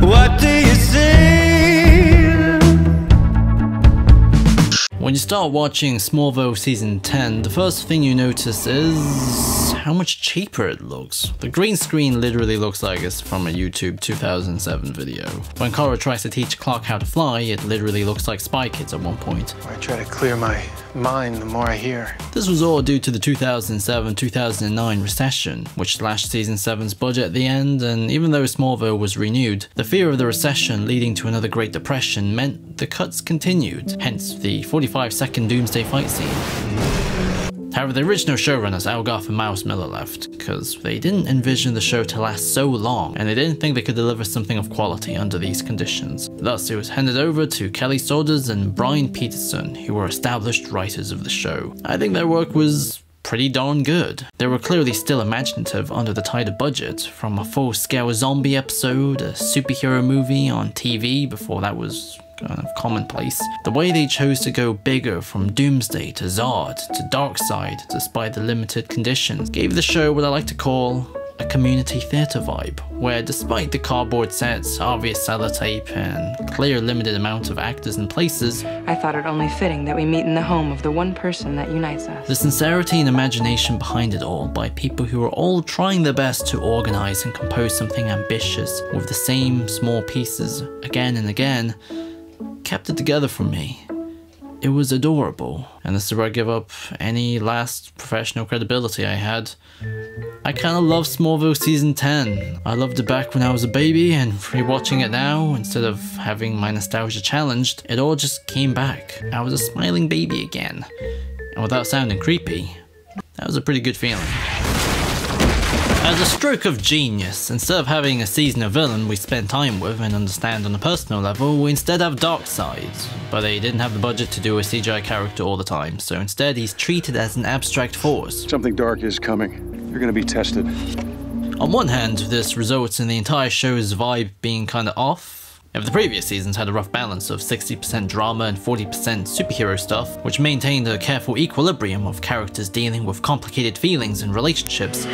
What do you see? When you start watching Smallville Season 10, the first thing you notice is how much cheaper it looks. The green screen literally looks like it's from a YouTube 2007 video. When Kara tries to teach Clark how to fly, it literally looks like Spy Kids at one point. I try to clear my mind the more I hear. This was all due to the 2007-2009 recession, which slashed Season 7's budget at the end, and even though Smallville was renewed, the fear of the recession leading to another Great Depression meant the cuts continued, hence the 45-second Doomsday fight scene. However, the original showrunners Al Gough and Miles Miller left, because they didn't envision the show to last so long, and they didn't think they could deliver something of quality under these conditions. Thus, it was handed over to Kelly Saunders and Brian Peterson, who were established writers of the show. I think their work was pretty darn good. They were clearly still imaginative under the tighter budget, from a full-scale zombie episode, a superhero movie on TV before that was kind of commonplace. The way they chose to go bigger from Doomsday to Zod to Darkseid, despite the limited conditions, gave the show what I like to call a community theatre vibe, where despite the cardboard sets, obvious sellotape, and clear limited amount of actors and places, I thought it only fitting that we meet in the home of the one person that unites us. The sincerity and imagination behind it all by people who are all trying their best to organise and compose something ambitious with the same small pieces again and again, kept it together for me. It was adorable, and this is where I give up any last professional credibility I had. I kinda love Smallville Season 10. I loved it back when I was a baby, and rewatching it now, instead of having my nostalgia challenged, it all just came back. I was a smiling baby again. And without sounding creepy, that was a pretty good feeling. As a stroke of genius, instead of having a seasonal villain we spend time with and understand on a personal level, we instead have Darkseid. But they didn't have the budget to do a CGI character all the time, so instead he's treated as an abstract force. Something dark is coming. You're gonna be tested. On one hand, this results in the entire show's vibe being kinda off. If the previous seasons had a rough balance of 60% drama and 40% superhero stuff, which maintained a careful equilibrium of characters dealing with complicated feelings and relationships,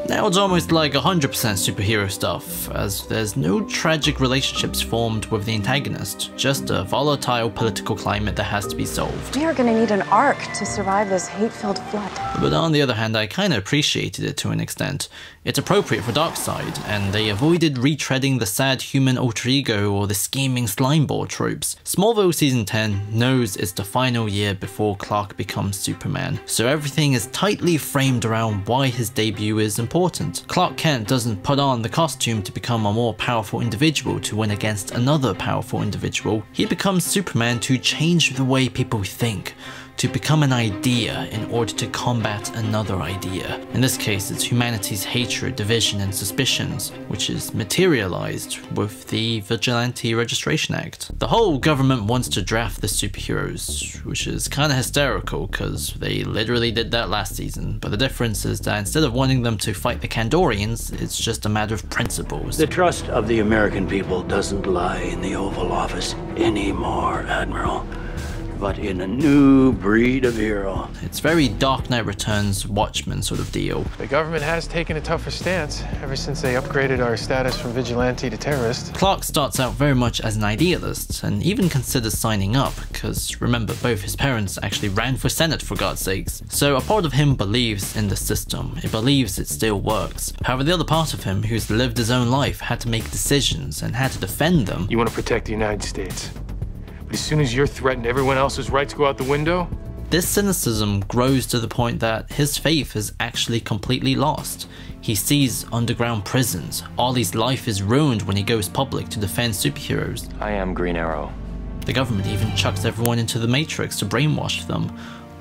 now it's almost like 100% superhero stuff, as there's no tragic relationships formed with the antagonist, just a volatile political climate that has to be solved. We are gonna need an ark to survive this hate-filled flood. But on the other hand, I kinda appreciated it to an extent. It's appropriate for Darkseid, and they avoided retreading the sad human alter ego or the scheming slimeball tropes. Smallville Season 10 knows it's the final year before Clark becomes Superman, so everything is tightly framed around why his debut is important. Clark Kent doesn't put on the costume to become a more powerful individual to win against another powerful individual. He becomes Superman to change the way people think, to become an idea in order to combat another idea. In this case, it's humanity's hatred, division, and suspicions, which is materialized with the Vigilante Registration Act. The whole government wants to draft the superheroes, which is kinda hysterical because they literally did that last season, but the difference is that instead of wanting them to fight the Kandorians, it's just a matter of principles. The trust of the American people doesn't lie in the Oval Office anymore, Admiral, but in a new breed of hero. It's very Dark Knight Returns Watchmen sort of deal. The government has taken a tougher stance ever since they upgraded our status from vigilante to terrorist. Clark starts out very much as an idealist, and even considers signing up, because remember, both his parents actually ran for Senate for God's sakes. So a part of him believes in the system, it believes it still works. However, the other part of him, who's lived his own life, had to make decisions and had to defend them. You want to protect the United States. As soon as you're threatened, everyone else's rights go out the window? This cynicism grows to the point that his faith is actually completely lost. He sees underground prisons. Ollie's life is ruined when he goes public to defend superheroes. I am Green Arrow. The government even chucks everyone into the Matrix to brainwash them.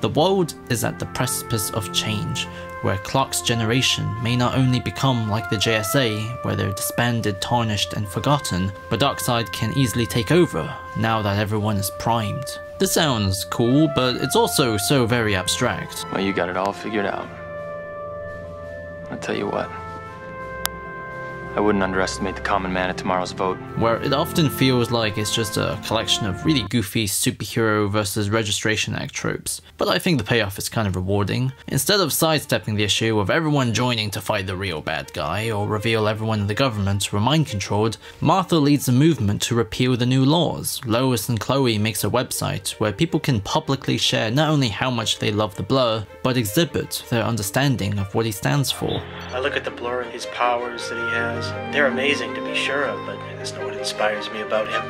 The world is at the precipice of change, where Clark's generation may not only become like the JSA, where they're disbanded, tarnished, and forgotten, but Darkseid can easily take over, now that everyone is primed. This sounds cool, but it's also so very abstract. Well, you got it all figured out. I'll tell you what. I wouldn't underestimate the common man at tomorrow's vote. Where it often feels like it's just a collection of really goofy superhero versus Registration Act tropes. But I think the payoff is kind of rewarding. Instead of sidestepping the issue of everyone joining to fight the real bad guy, or reveal everyone in the government were mind-controlled, Martha leads a movement to repeal the new laws. Lois and Chloe makes a website where people can publicly share not only how much they love the Blur, but exhibit their understanding of what he stands for. I look at the Blur and his powers that he has. They're amazing to be sure of, but that's not what inspires me about him.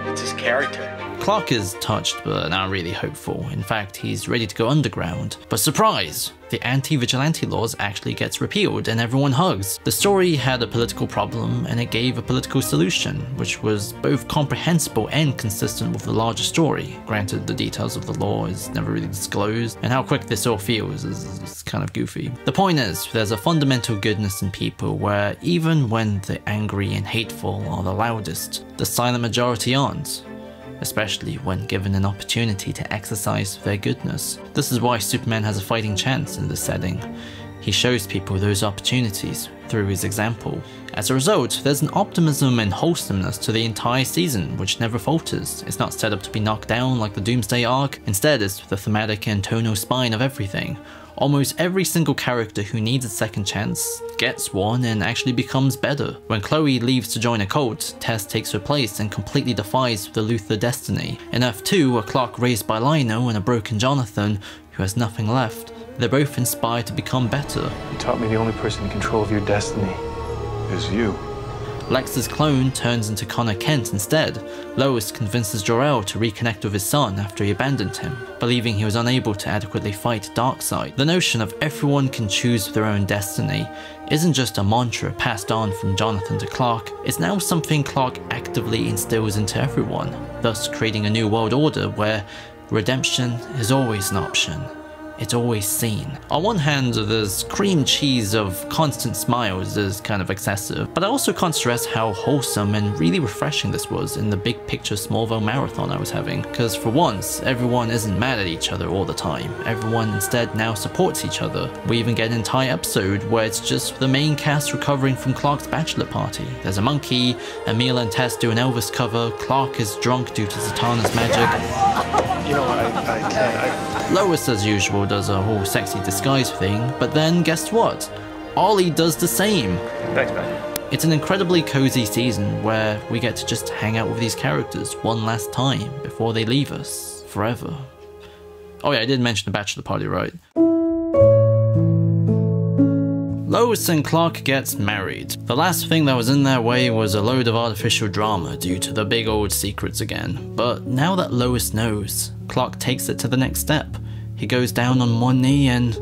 It's his character. Clark is touched, but not really hopeful. In fact, he's ready to go underground. But surprise! The anti-vigilante laws actually gets repealed and everyone hugs. The story had a political problem and it gave a political solution, which was both comprehensible and consistent with the larger story. Granted, the details of the law is never really disclosed, and how quick this all feels is kind of goofy. The point is, there's a fundamental goodness in people where even when the angry and hateful are the loudest, the silent majority aren't. Especially when given an opportunity to exercise their goodness. This is why Superman has a fighting chance in this setting. He shows people those opportunities through his example. As a result, there's an optimism and wholesomeness to the entire season, which never falters. It's not set up to be knocked down like the Doomsday arc, instead it's the thematic and tonal spine of everything. Almost every single character who needs a second chance gets one and actually becomes better. When Chloe leaves to join a cult, Tess takes her place and completely defies the Luthor destiny. In Earth 2, a Clark raised by Lino and a broken Jonathan, who has nothing left, they're both inspired to become better. You taught me the only person in control of your destiny Is you. Lex's clone turns into Connor Kent instead. Lois convinces Jor-El to reconnect with his son after he abandoned him, believing he was unable to adequately fight Darkseid. The notion of everyone can choose their own destiny isn't just a mantra passed on from Jonathan to Clark, it's now something Clark actively instills into everyone, thus creating a new world order where redemption is always an option. It's always seen. On one hand, there's cream cheese of constant smiles is kind of excessive, but I also can't stress how wholesome and really refreshing this was in the big picture Smallville marathon I was having, because for once, everyone isn't mad at each other all the time. Everyone instead now supports each other. We even get an entire episode where it's just the main cast recovering from Clark's bachelor party. There's a monkey, Emil and Tess do an Elvis cover, Clark is drunk due to Zatanna's magic. You know what, I can't. Lois, as usual, does a whole sexy disguise thing, but then guess what? Ollie does the same. Thanks, man. It's an incredibly cozy season where we get to just hang out with these characters one last time before they leave us forever. Oh yeah, I did mention the bachelor party, right? Lois and Clark gets married. The last thing that was in their way was a load of artificial drama due to the big old secrets again. But now that Lois knows, Clark takes it to the next step. He goes down on one knee and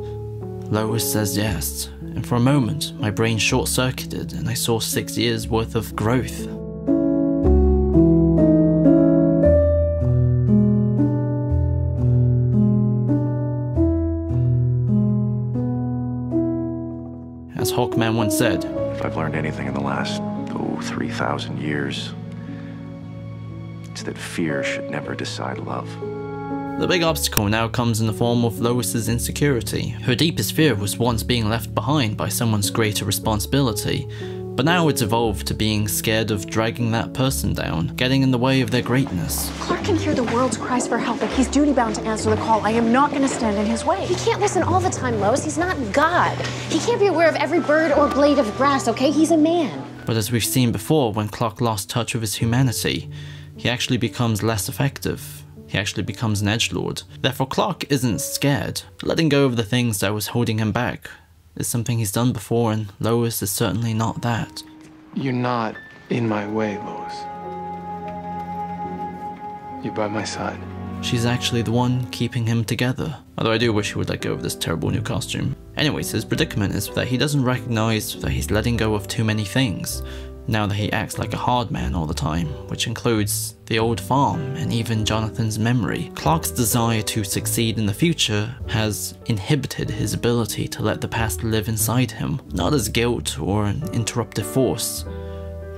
Lois says yes. And for a moment, my brain short-circuited and I saw 6 years worth of growth. As Hawkman once said, if I've learned anything in the last, 3,000 years, it's that fear should never decide love. the big obstacle now comes in the form of Lois's insecurity. Her deepest fear was once being left behind by someone's greater responsibility, but now it's evolved to being scared of dragging that person down, getting in the way of their greatness. Clark can hear the world's cries for help, but he's duty-bound to answer the call. I am not going to stand in his way. He can't listen all the time, Lois. He's not God. He can't be aware of every bird or blade of grass, okay? He's a man. But as we've seen before, when Clark lost touch with his humanity, he actually becomes less effective. He actually becomes an edgelord. Therefore, Clark isn't scared. Letting go of the things that was holding him back is something he's done before, and Lois is certainly not that. You're not in my way, Lois. You're by my side. She's actually the one keeping him together. Although I do wish he would let go of this terrible new costume. Anyways, his predicament is that he doesn't recognize that he's letting go of too many things, now that he acts like a hard man all the time, which includes the old farm and even Jonathan's memory. Clark's desire to succeed in the future has inhibited his ability to let the past live inside him, not as guilt or an interruptive force,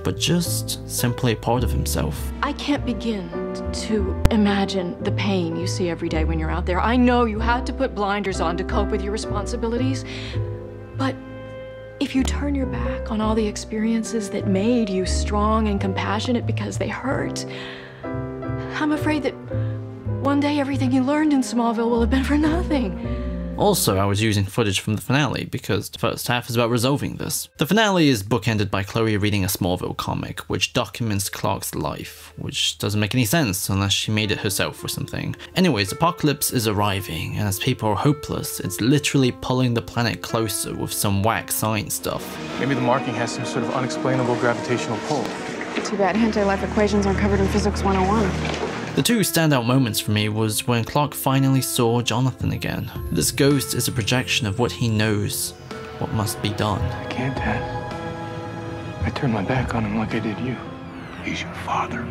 but just simply a part of himself. I can't begin to imagine the pain you see every day when you're out there. I know you had to put blinders on to cope with your responsibilities, but if you turn your back on all the experiences that made you strong and compassionate because they hurt, I'm afraid that one day everything you learned in Smallville will have been for nothing. Also, I was using footage from the finale because the first half is about resolving this. The finale is bookended by Chloe reading a Smallville comic, which documents Clark's life, which doesn't make any sense unless she made it herself or something. Anyways, Apocalypse is arriving, and as people are hopeless, it's literally pulling the planet closer with some whack science stuff. Maybe the marking has some sort of unexplainable gravitational pull. Too bad anti-life equations aren't covered in Physics 101. The two standout moments for me was when Clark finally saw Jonathan again. This ghost is a projection of what he knows, what must be done. I can't, Dad. I turned my back on him like I did you. He's your father.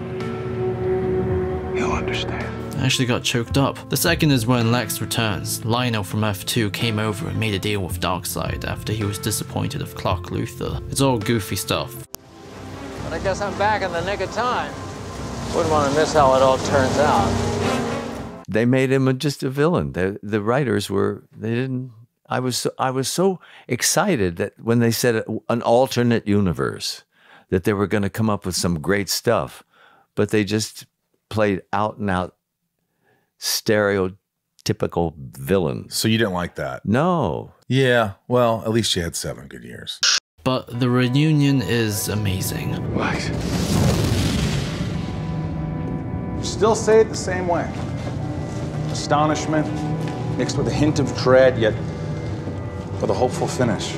He'll understand. I actually got choked up. The second is when Lex returns. Lionel from Earth 2 came over and made a deal with Darkseid after he was disappointed of Clark Luthor. It's all goofy stuff. But I guess I'm back in the nick of time. Wouldn't want to miss how it all turns out. They made him just a villain. The writers were, they didn't, I was so excited that when they said an alternate universe, that they were going to come up with some great stuff, but they just played out and out stereotypical villains. So you didn't like that? No. Yeah, well, at least you had 7 good years. But the reunion is amazing. What? Still say it the same way. Astonishment, mixed with a hint of dread, yet with a hopeful finish.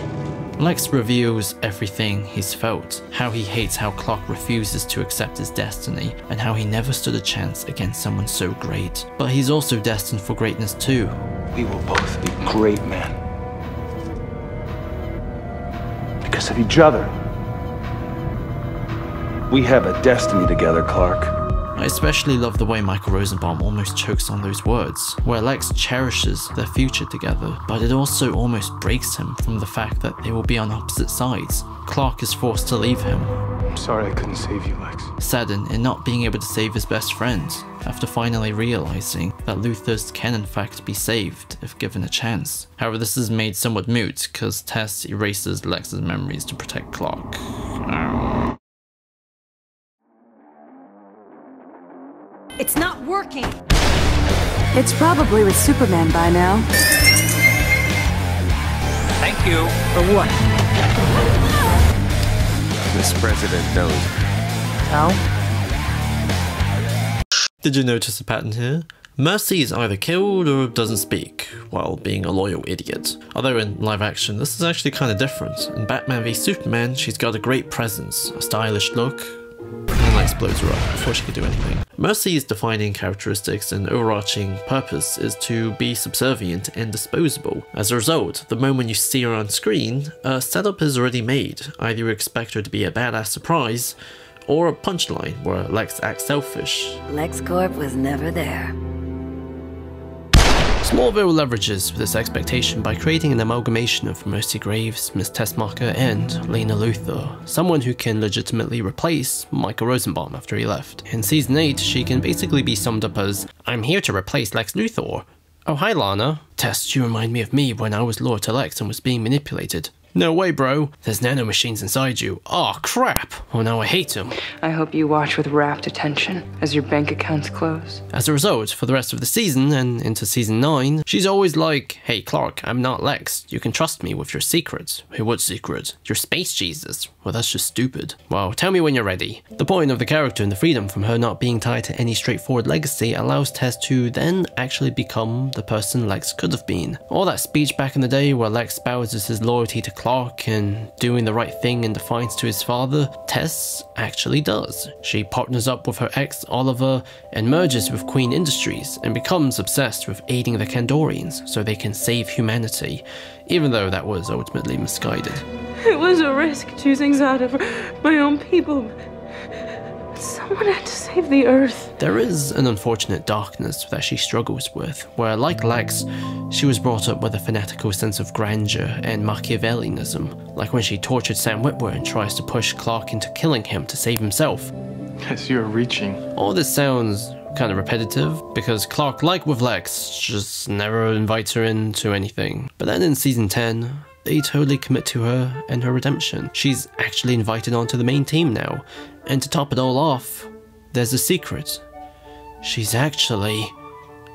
Lex reveals everything he's felt, how he hates how Clark refuses to accept his destiny, and how he never stood a chance against someone so great. But he's also destined for greatness too. We will both be great men. Because of each other. We have a destiny together, Clark. I especially love the way Michael Rosenbaum almost chokes on those words, where Lex cherishes their future together, but it also almost breaks him from the fact that they will be on opposite sides. Clark is forced to leave him. I'm sorry I couldn't save you, Lex. Saddened in not being able to save his best friend, after finally realizing that Luthor's can in fact be saved if given a chance. However, this is made somewhat moot, because TESS erases Lex's memories to protect Clark. It's not working! It's probably with Superman by now. Thank you. For what? This president knows. How? Did you notice a pattern here? Mercy is either killed or doesn't speak, while being a loyal idiot. Although in live action, this is actually kind of different. In Batman v Superman, she's got a great presence, a stylish look, and Lex blows her up before she could do anything. Mercy's defining characteristics and overarching purpose is to be subservient and disposable. As a result, the moment you see her on screen, a setup is already made. Either you expect her to be a badass surprise, or a punchline where Lex acts selfish. LexCorp was never there. Smallville leverages this expectation by creating an amalgamation of Mercy Graves, Miss Tessmacher, and Lena Luthor, someone who can legitimately replace Michael Rosenbaum after he left. In Season 8, she can basically be summed up as, "I'm here to replace Lex Luthor." "Oh, hi Lana. Tess, you remind me of me when I was Lord to Lex and was being manipulated." "No way, bro. There's nanomachines inside you." "Oh, crap. Well, now I hate him." I hope you watch with rapt attention as your bank accounts close. As a result, for the rest of the season and into Season 9, she's always like, "Hey Clark, I'm not Lex. You can trust me with your secrets." "Hey, what secret?" "Your space Jesus." "Well, that's just stupid." "Well, tell me when you're ready." The point of the character and the freedom from her not being tied to any straightforward legacy allows Tess to then actually become the person Lex could have been. All that speech back in the day where Lex espouses his loyalty to Clark and doing the right thing in defiance to his father, Tess actually does. She partners up with her ex Oliver and merges with Queen Industries and becomes obsessed with aiding the Kandorians so they can save humanity, even though that was ultimately misguided. It was a risk choosing Zod over my own people. Someone had to save the Earth. There is an unfortunate darkness that she struggles with, where, like Lex, she was brought up with a fanatical sense of grandeur and Machiavellianism, like when she tortured Sam Witwer and tries to push Clark into killing him to save himself. Yes, you're reaching. All this sounds kind of repetitive, because Clark, like with Lex, just never invites her into anything. But then in Season 10, they totally commit to her and her redemption. She's actually invited onto the main team now. And to top it all off, there's a secret. She's actually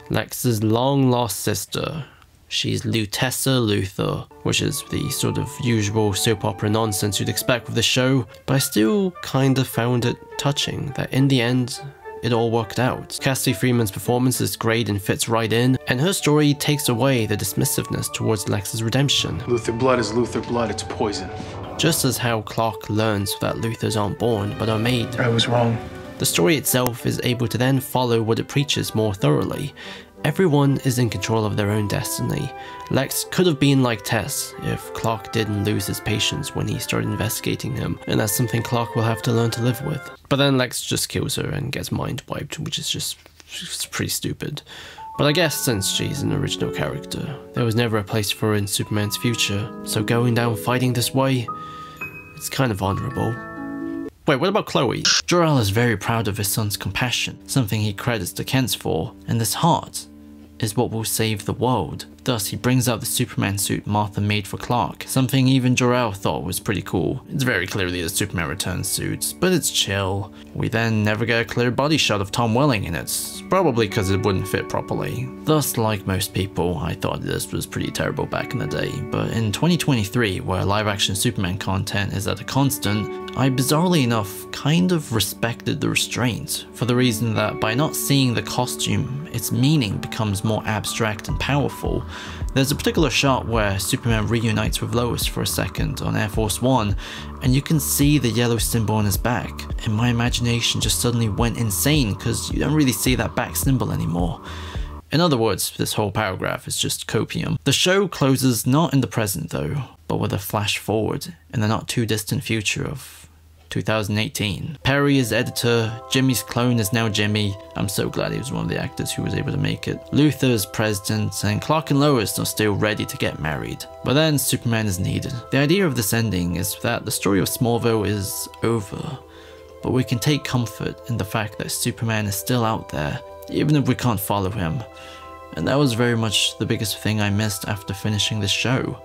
Lex's long-lost sister. She's Lutessa Luthor, which is the sort of usual soap opera nonsense you'd expect with the show, but I still kinda found it touching that in the end, it all worked out. Cassie Freeman's performance is great and fits right in, and her story takes away the dismissiveness towards Lex's redemption. Luthor blood is Luthor blood, it's poison. Just as how Clark learns that Luthors aren't born, but are made. I was wrong. The story itself is able to then follow what it preaches more thoroughly. Everyone is in control of their own destiny. Lex could have been like TESS if Clark didn't lose his patience when he started investigating him, and that's something Clark will have to learn to live with. But then Lex just kills her and gets mind wiped, which is just pretty stupid. But I guess since she's an original character, there was never a place for her in Superman's future, so going down fighting this way, it's kind of honorable. Wait, what about Chloe? Jor-El is very proud of his son's compassion, something he credits to Kent for, and this heart is what will save the world. Thus, he brings out the Superman suit Martha made for Clark, something even Jor-El thought was pretty cool. It's very clearly the Superman Returns suit, but it's chill. We then never get a clear body shot of Tom Welling in it, probably because it wouldn't fit properly. Thus, like most people, I thought this was pretty terrible back in the day, but in 2023, where live-action Superman content is at a constant, I bizarrely enough kind of respected the restraint, for the reason that by not seeing the costume, its meaning becomes more abstract and powerful. There's a particular shot where Superman reunites with Lois for a second on Air Force One, and you can see the yellow symbol on his back, and my imagination just suddenly went insane because you don't really see that back symbol anymore. In other words, this whole paragraph is just copium. The show closes not in the present though, but with a flash forward in the not too distant future of 2018. Perry is editor, Jimmy's clone is now Jimmy. I'm so glad he was one of the actors who was able to make it. Luthor is president, and Clark and Lois are still ready to get married. But then Superman is needed. The idea of this ending is that the story of Smallville is over, but we can take comfort in the fact that Superman is still out there, even if we can't follow him. And that was very much the biggest thing I missed after finishing this show.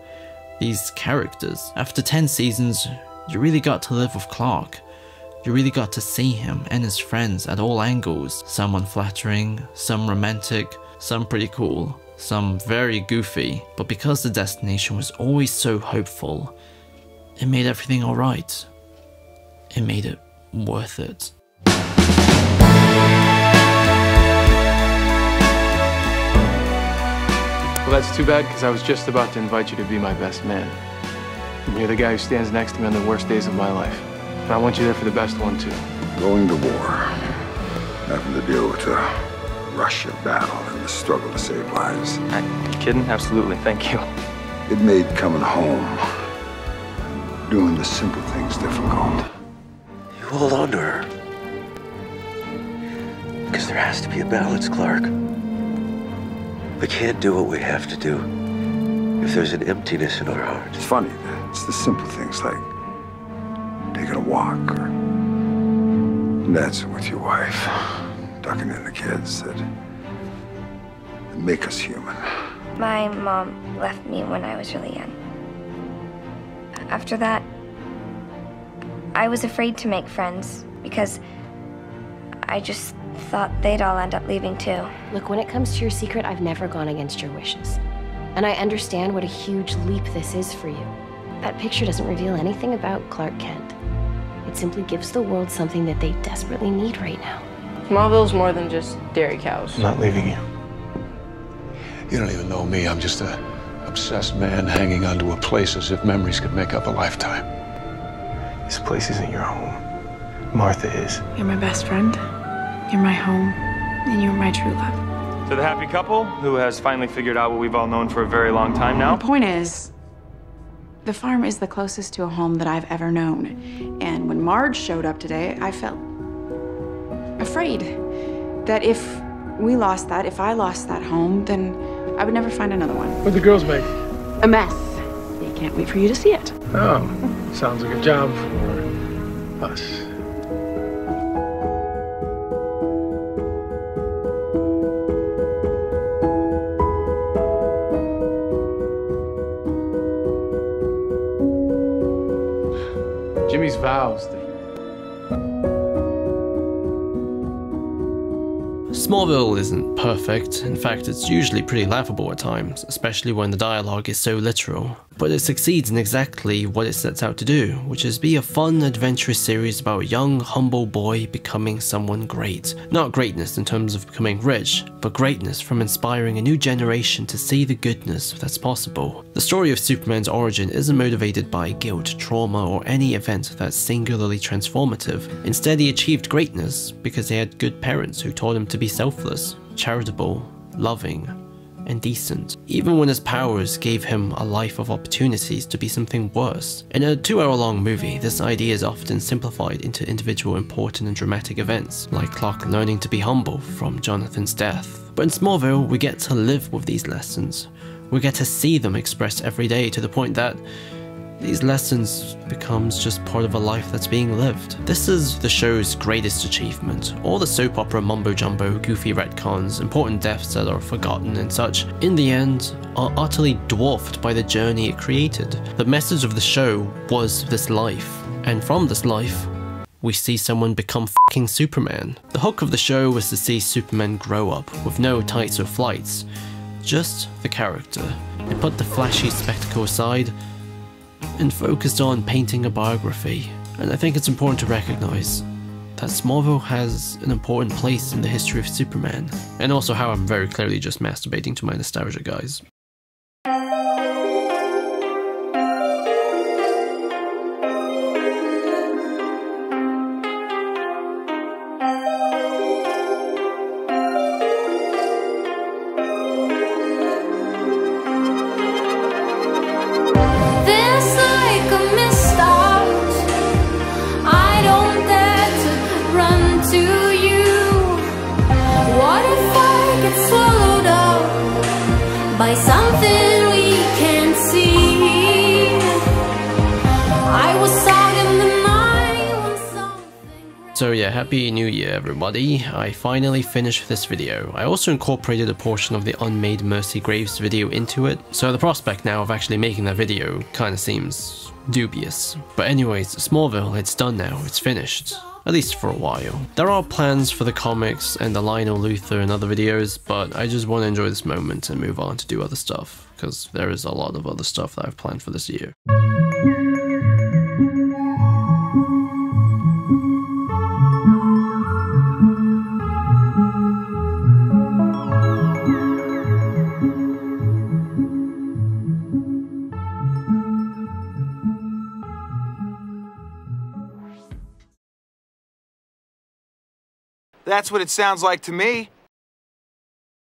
These characters. After 10 seasons, you really got to live with Clark. You really got to see him and his friends at all angles. Some unflattering, some romantic, some pretty cool, some very goofy. But because the destination was always so hopeful, it made everything alright. It made it worth it. Well, that's too bad, because I was just about to invite you to be my best man. And you're the guy who stands next to me on the worst days of my life. And I want you there for the best one, too. Going to war, having to deal with the rush of battle and the struggle to save lives. Are you kidding? Absolutely, thank you. It made coming home, doing the simple things difficult. You hold on to her. Because there has to be a balance, Clark. We can't do what we have to do if there's an emptiness in our hearts. It's funny, it's the simple things like taking a walk or dancing with your wife, tucking in the kids that make us human. My mom left me when I was really young. After that, I was afraid to make friends because I just thought they'd all end up leaving too. Look, when it comes to your secret, I've never gone against your wishes. And I understand what a huge leap this is for you. That picture doesn't reveal anything about Clark Kent. It simply gives the world something that they desperately need right now. Smallville's more than just dairy cows. I'm not leaving you. You don't even know me. I'm just a obsessed man hanging onto a place as if memories could make up a lifetime. This place isn't your home. Martha is. You're my best friend, you're my home, and you're my true love. To the happy couple who has finally figured out what we've all known for a very long time now. The point is, the farm is the closest to a home that I've ever known. And when Marge showed up today, I felt afraid that if we lost that, if I lost that home, then I would never find another one. What'd the girls make? A mess. They can't wait for you to see it. Oh, sounds like a job for us. vows that Smallville isn't perfect. In fact, it's usually pretty laughable at times, especially when the dialogue is so literal. But it succeeds in exactly what it sets out to do, which is be a fun, adventurous series about a young, humble boy becoming someone great. Not greatness in terms of becoming rich, but greatness from inspiring a new generation to see the goodness that's possible. The story of Superman's origin isn't motivated by guilt, trauma, or any event that's singularly transformative. Instead, he achieved greatness because he had good parents who taught him to be selfless, charitable, loving, and decent, even when his powers gave him a life of opportunities to be something worse. In a 2-hour-long movie, this idea is often simplified into individual important and dramatic events, like Clark learning to be humble from Jonathan's death. But in Smallville, we get to live with these lessons. We get to see them expressed every day to the point that these lessons becomes just part of a life that's being lived. This is the show's greatest achievement. All the soap opera mumbo-jumbo, goofy retcons, important deaths that are forgotten and such, in the end, are utterly dwarfed by the journey it created. The message of the show was this life, and from this life, we see someone become fucking Superman. The hook of the show was to see Superman grow up, with no tights or flights, just the character. It put the flashy spectacle aside, and focused on painting a biography. And I think it's important to recognize that Smallville has an important place in the history of Superman, and also how I'm very clearly just masturbating to my nostalgia, guys. By something we can't see. I was out in the night when something... So yeah, happy new year everybody. I finally finished this video. I also incorporated a portion of the Unmade Mercy Graves video into it, so the prospect now of actually making that video kinda seems dubious. But anyways, Smallville, it's done now, it's finished. At least for a while. There are plans for the comics and the Lionel Luthor and other videos, but I just want to enjoy this moment and move on to do other stuff, because there is a lot of other stuff that I've planned for this year. That's what it sounds like to me.